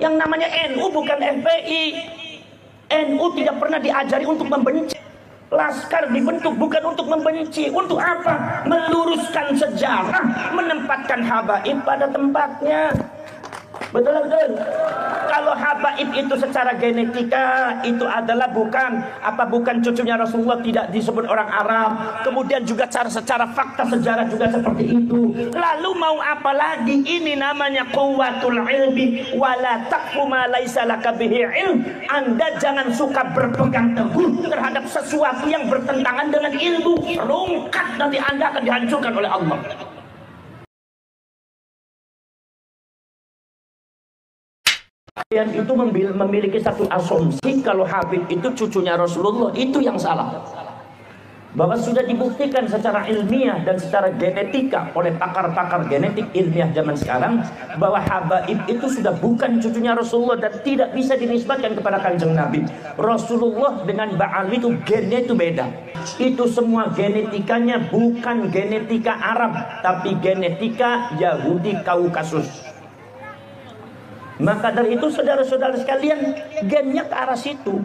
Yang namanya NU bukan FPI. NU tidak pernah diajari untuk membenci. Laskar dibentuk bukan untuk membenci. Untuk apa? Meluruskan sejarah, menempatkan habaib pada tempatnya. Betul. Kalau habaib itu secara genetika itu adalah bukan cucunya Rasulullah, tidak disebut orang Arab. Kemudian juga secara fakta sejarah juga seperti itu. Lalu mau apa lagi? Ini namanya quwwatul ilmi wala taqfu ma laisa laka bihi ilm. Anda jangan suka berpegang teguh terhadap sesuatu yang bertentangan dengan ilmu. Rungkat, nanti Anda akan dihancurkan oleh Allah. Kalian itu memiliki satu asumsi kalau Habib itu cucunya Rasulullah, itu yang salah. Bahwa sudah dibuktikan secara ilmiah dan secara genetika oleh pakar-pakar genetik ilmiah zaman sekarang bahwa Habib itu sudah bukan cucunya Rasulullah dan tidak bisa dinisbatkan kepada Kanjeng Nabi. Rasulullah dengan Ba'alwi itu gennya itu beda. Itu semua genetikanya bukan genetika Arab, tapi genetika Yahudi Kaukasus. Maka dari itu saudara-saudara sekalian, gennya ke arah situ.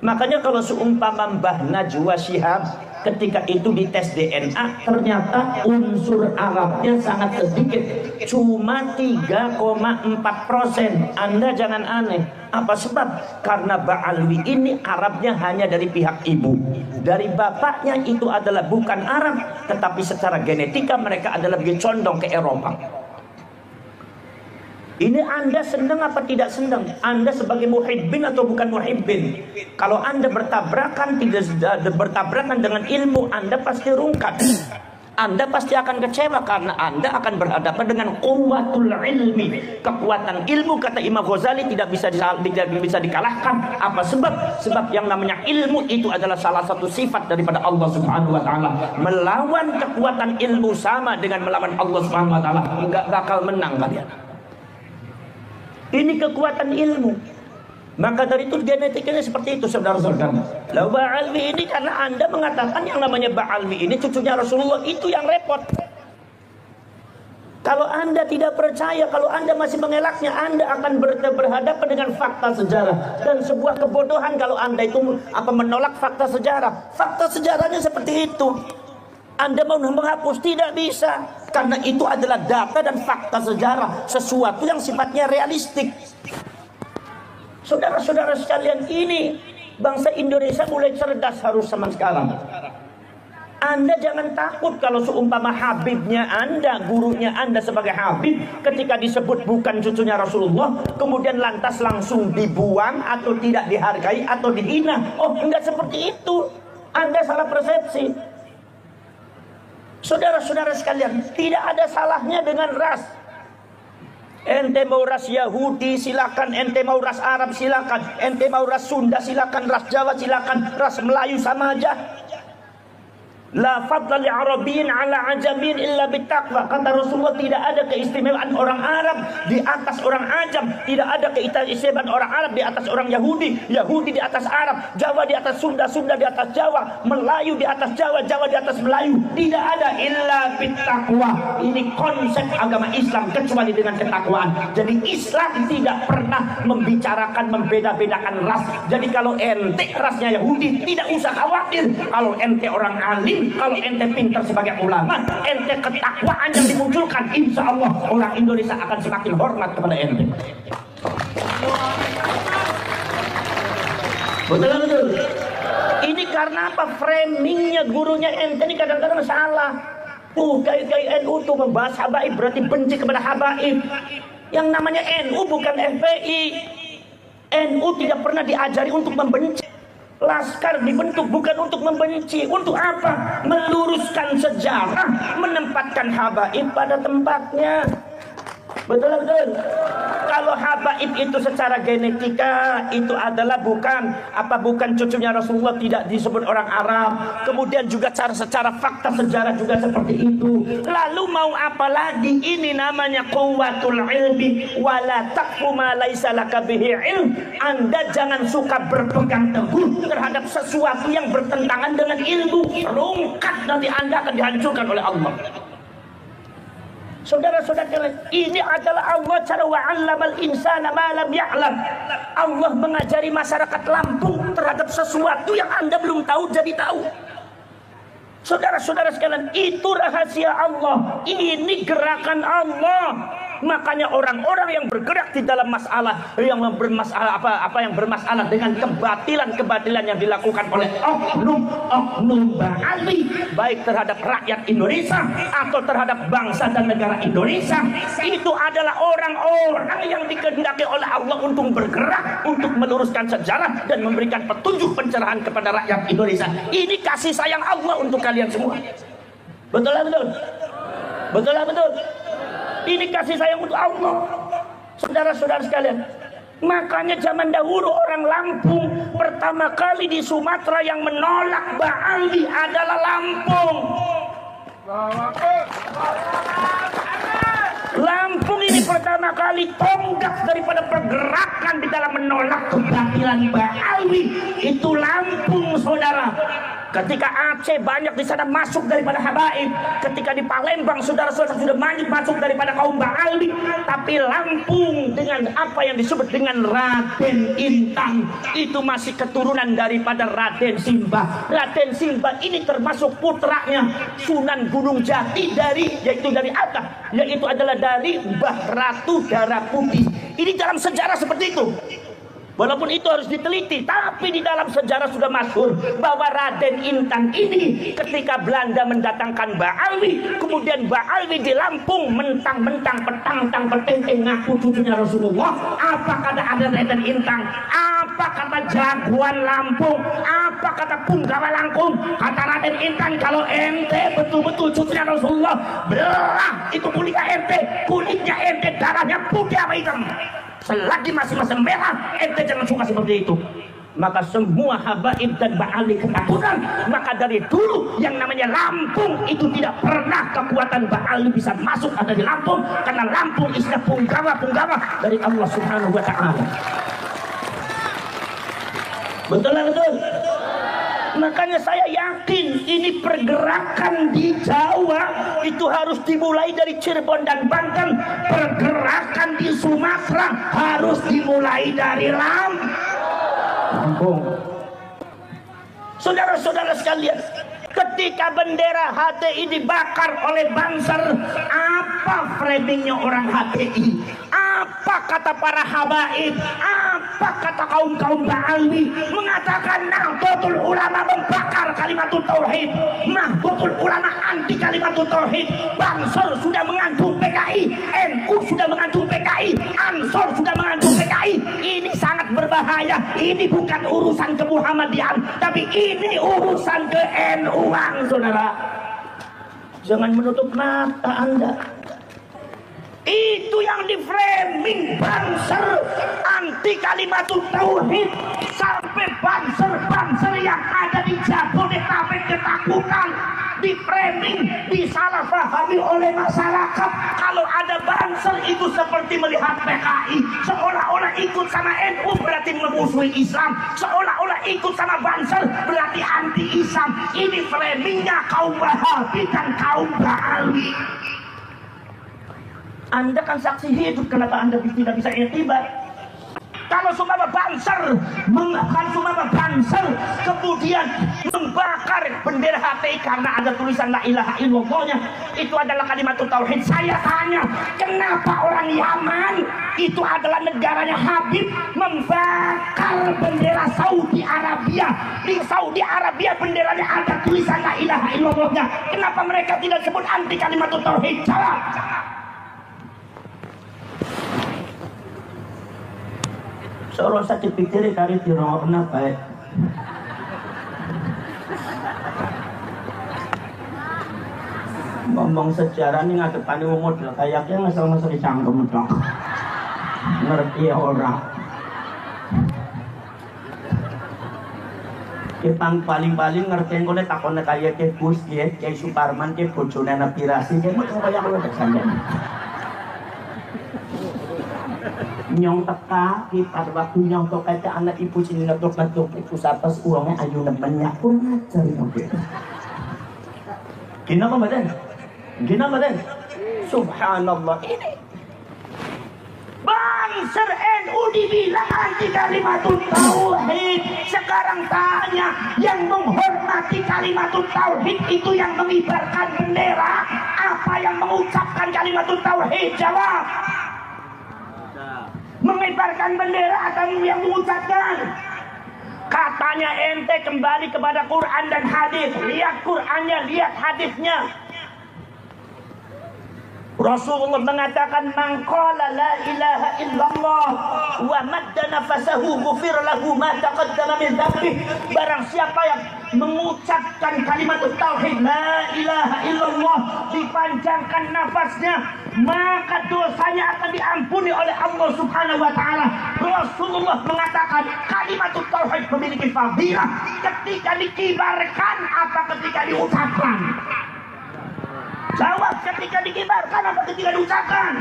Makanya kalau seumpama Mbah Najwa Shihab ketika itu dites DNA, ternyata unsur Arabnya sangat sedikit, cuma 3,4%. Anda jangan aneh. Apa sebab? Karena Ba'alwi ini Arabnya hanya dari pihak ibu. Dari bapaknya itu adalah bukan Arab, tetapi secara genetika mereka adalah lebih condong ke Eropa. Ini Anda senang apa tidak senang? Anda sebagai muhibbin atau bukan muhibbin? Kalau Anda bertabrakan dengan ilmu, Anda pasti rungkat. Anda pasti akan kecewa karena Anda akan berhadapan dengan quwwatul ilmi. Kekuatan ilmu, kata Imam Ghazali, tidak bisa dikalahkan. Apa sebab? Sebab yang namanya ilmu itu adalah salah satu sifat daripada Allah Subhanahu wa taala. Melawan kekuatan ilmu sama dengan melawan Allah Subhanahu wa taala. Enggak bakal menang kalian. Ini kekuatan ilmu. Maka dari itu genetikanya seperti itu, saudara-saudara. Lalu Ba'alwi ini karena Anda mengatakan yang namanya Ba'alwi ini cucunya Rasulullah, itu yang repot. Kalau Anda tidak percaya, kalau Anda masih mengelaknya, Anda akan berhadapan dengan fakta sejarah. Dan sebuah kebodohan kalau Anda itu menolak fakta sejarah. Fakta sejarahnya seperti itu. Anda mau menghapus, tidak bisa. Karena itu adalah data dan fakta sejarah, sesuatu yang sifatnya realistik. Saudara-saudara sekalian, ini bangsa Indonesia mulai cerdas harus zaman sekarang. Anda jangan takut kalau seumpama Habibnya Anda, gurunya Anda sebagai Habib, ketika disebut bukan cucunya Rasulullah, kemudian lantas langsung dibuang atau tidak dihargai atau dihina. Oh, enggak seperti itu. Anda salah persepsi. Saudara-saudara sekalian, tidak ada salahnya dengan ras. Ente mau ras Yahudi silakan, ente mau ras Arab silakan, ente mau ras Sunda silakan, ras Jawa silakan, ras Melayu sama aja. La fadla li Arabiyyin ala ajamin illa bittaqwa. Kata Rasulullah, tidak ada keistimewaan orang Arab di atas orang Ajam, tidak ada keistimewaan orang Arab di atas orang Yahudi, Yahudi di atas Arab, Jawa di atas Sunda, Sunda di atas Jawa, Melayu di atas Jawa, Jawa di atas Melayu. Tidak ada illa bittaqwa. Ini konsep agama Islam kecuali dengan ketakwaan. Jadi Islam tidak pernah membicarakan membeda-bedakan ras. Jadi kalau ente rasnya Yahudi, tidak usah khawatir. Kalau ente orang alim, kalau ente pintar sebagai ulama, ente ketakwaan yang dimunculkan, insya Allah orang Indonesia akan semakin hormat kepada ente. Betul. Ini karena apa? Framingnya gurunya ente ini kadang-kadang salah. Kiai NU tuh membahas habaib berarti benci kepada habaib. Yang namanya NU bukan FPI. NU tidak pernah diajari untuk membenci. Laskar dibentuk bukan untuk membenci. Untuk apa? Meluruskan sejarah, menempatkan habaib pada tempatnya. Betul. Kalau habaib itu secara genetika itu adalah bukan cucunya Rasulullah, tidak disebut orang Arab. Kemudian juga secara fakta sejarah juga seperti itu. Lalu mau apa lagi? Ini namanya quwwatul ilmi wala taqfu ma laisa laka bihi ilm. Anda jangan suka berpegang teguh terhadap sesuatu yang bertentangan dengan ilmu. Rungkat, nanti Anda akan dihancurkan oleh Allah. Saudara-saudara kalian, ini adalah Allah cara wa'allamal insana ma lam ya'lam. Allah mengajari masyarakat Lampung terhadap sesuatu yang Anda belum tahu jadi tahu. Saudara-saudara sekalian, itu rahasia Allah. Ini gerakan Allah. Makanya orang-orang yang bergerak di dalam masalah yang bermasalah yang bermasalah dengan kebatilan-kebatilan yang dilakukan oleh oknum Ba'ali, baik terhadap rakyat Indonesia atau terhadap bangsa dan negara Indonesia, itu adalah orang-orang yang dikehendaki oleh Allah untuk bergerak, untuk meluruskan sejarah dan memberikan petunjuk pencerahan kepada rakyat Indonesia. Ini kasih sayang Allah untuk kalian semua. Betul lah betul? Betul lah betul? Ini kasih sayang untuk Allah. Saudara-saudara sekalian, makanya zaman dahulu orang Lampung pertama kali di Sumatera yang menolak Ba'ali adalah Lampung. Lampung ini pertama kali tonggak daripada pergerakan di dalam menolak kebatilan Ba'ali itu Lampung, saudara. Ketika Aceh banyak di sana masuk daripada habaib, ketika di Palembang saudara-saudara sudah banyak masuk daripada kaum Ba'ali, tapi Lampung dengan apa yang disebut dengan Raden Intan itu masih keturunan daripada Raden Simbah. Raden Simbah ini termasuk putranya Sunan Gunung Jati yaitu dari apa? Yaitu adalah dari Mbah Ratu Darah Putih. Ini dalam sejarah seperti itu. Walaupun itu harus diteliti, tapi di dalam sejarah sudah masyhur bahwa Raden Intan ini ketika Belanda mendatangkan Ba'ali, kemudian Ba'ali di Lampung mentang-mentang petang-tang petenteng ngaku cucunya Rasulullah. Apa kata ada Raden Intan? Apa kata jagoan Lampung? Apa kata Punggawa Langkung? Kata Raden Intan, kalau ente betul-betul cucunya Rasulullah, belah itu kulitnya ente darahnya putih apa hitam. Selagi masih masa merah, ente jangan suka seperti itu. Maka semua habaib dan Ba'ali ketakutan. Maka dari dulu yang namanya Lampung itu tidak pernah kekuatan Ba'ali bisa masuk ada di Lampung, karena Lampung istilah punggawa dari Allah Subhanahu wa Ta'ala. Betul lah betul. Makanya saya yakin ini pergerakan di Jawa itu harus dimulai dari Cirebon dan Banten. Pergerakan di Sumatera harus dimulai dari Lampung. Saudara-saudara sekalian, ketika bendera HTI dibakar oleh Banser, apa framingnya orang HTI? Apa kata para habaib? Apa kata kaum-kaum Ba'ali? Mengatakan Nahdlatul Ulama membakar kalimatul tauhid, Nahdlatul Ulama anti kalimatul tauhid. Banser sudah mengantung PKI, NU sudah mengantung PKI, Ansor sudah mengantung PKI. Ini sangat berbahaya. Ini bukan urusan kemuhammadian, tapi ini urusan ke-NU-an, saudara. Jangan menutup mata Anda. Itu yang di framing Banser anti kalimatul tauhid, sampai Banser yang ada di Jabodetabek ketakutan, di framing, disalahpahami oleh masyarakat. Kalau ada Banser itu seperti melihat PKI, seolah-olah ikut sama NU berarti memusuhi Islam, seolah-olah ikut sama Banser berarti anti Islam. Ini framingnya kaum Wahabi dan kaum Ba'ali. Anda kan saksi hidup, kenapa Anda tidak bisa itibar? Kalau sumama Banser kemudian membakar bendera HTI karena ada tulisan la ilaha illallahnya, itu adalah kalimat tauhid. Saya tanya, kenapa orang Yaman itu adalah negaranya Habib membakar bendera Saudi Arabia? Di Saudi Arabia benderanya ada tulisan la ilaha illallahnya. Kenapa mereka tidak sebut anti kalimat tauhid? Jawab. Seolah saya dipikir kari dirona baik. Ngomong sejarah ini ngadepani model kayaknya ngasal-ngasal dicangkem dong. Ngerti ya orang. Kita paling-paling ngerti yang kone takone kaya ke Gus Kiai Suparman ke bojone Nabi Rasi ke mau kaya kalau tak sampean. Nyong teka kita waktu nyong teka ke anak ibu sini natuk ibu sapas uangnya ayu nemennya pun ngajar mobil. Gina apa badan? Subhanallah, ini Banser NU dibilang anti kalimatut tauhid. Sekarang tanya, yang menghormati kalimatut tauhid itu yang mengibarkan bendera, apa yang mengucapkan kalimatut tauhid? Jawab. Mengibarkan bendera atau yang mengucapkan? Katanya ente kembali kepada Quran dan hadis. Lihat Qurannya, lihat hadisnya. Rasulullah mengatakan, man qala la ilaha illallah wa madda nafasahu ghufir lahu ma taqaddama min dzambih. Barang siapa yang mengucapkan kalimat tauhid la ilaha illallah, dipanjangkan nafasnya, maka dosanya akan diampuni oleh Allah Subhanahu wa taala. Rasulullah mengatakan kalimat tauhid memiliki fadilah ketika dikibarkan apa ketika diucapkan? Jawab, ketika dikibarkan apa ketika diucapkan?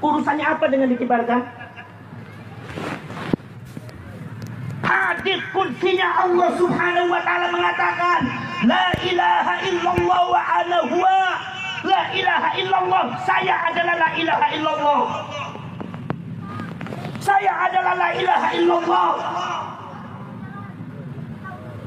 Urusannya apa dengan dikibarkan? Hadis qudsinya Allah Subhanahu wa taala mengatakan, la ilaha illallah wa ana huwa. La ilaha illallah, saya adalah la ilaha illallah. Saya adalah la ilaha illallah.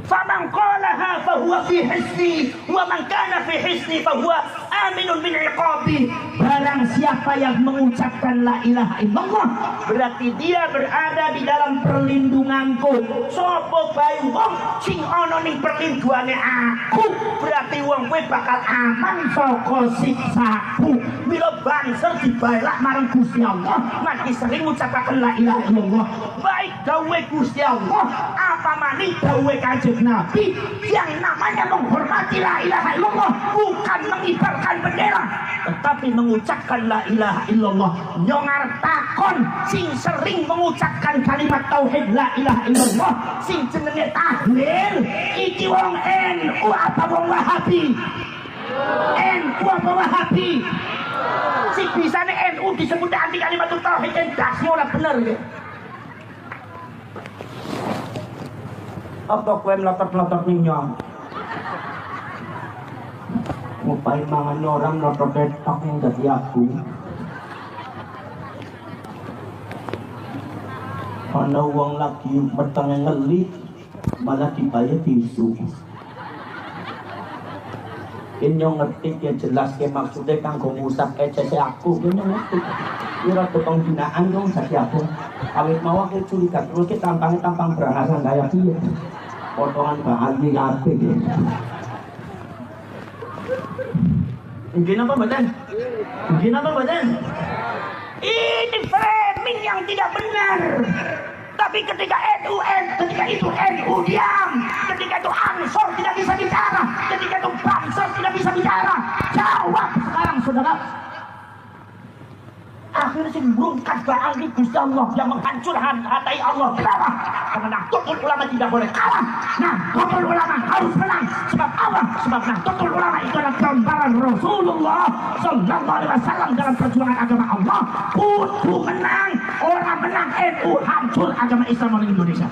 Faman qalaha fahuwa fi hisni wa man kana fi hisni fahuwa aminun min iqabi. Barang siapa yang mengucapkan la ilaha illallah, berarti dia berada di dalam perlindunganku. Sopo bae wong sing ana ning perlindungane aku, berarti wong kowe bakal aman saka siksaku. Bila bangsa dibaelak marang Gusti Allah, mati sering ngucapaken la ilaha illallah. Baik dawuh Gusti Allah, apa maning dawuh Kanjeng Nabi, yang namanya menghormati la ilaha illallah bukan mengibarkan bendera, tetapi mengucapkan la ilaha illallah. Nyongar takon sing sering mengucapkan kalimat tauhid la ilaha illallah, sing jenenge tahlil, iki wong NU apa wong Wahabi? NU apa Wahabi? Sing bisane NU disebut anti kalimat tauhid, dasmu ora bener ya. Apa kowe melotot-melotot nyong? Ngupain mangan orang melotot detok yang dadi aku. Ana wong lagi petenge ngelit malah dibayar tisu. Nyong ngerti ya jelas ke maksudnya kanggo ngusap ecese aku. Nyong ngerti. Ora tukang binaan dong dadi aku. Awit mau aku curiga terus ki tampangnya tampang berangasan kaya piye. Potongan bahan di kabeh. Mungkin apa badan? Mungkin apa badan? Ini framing yang tidak benar. Tapi ketika ketika itu NU diam, ketika itu Ansor tidak bisa bicara, ketika itu Banser tidak bisa bicara. Jawab sekarang saudara. Akhirnya sih berungkat baal di Gusti Allah yang menghancurkan hati Allah. Kenapa? Karena Nahdlatul Ulama tidak boleh kalah. Nahdlatul Ulama harus menang. Sebab apa? Sebab Nahdlatul Ulama itu adalah gambaran Rasulullah Sallallahu Alaihi Wasallam dalam perjuangan agama Allah. Kudu menang. Orang menang NU hancur agama Islam di Indonesia.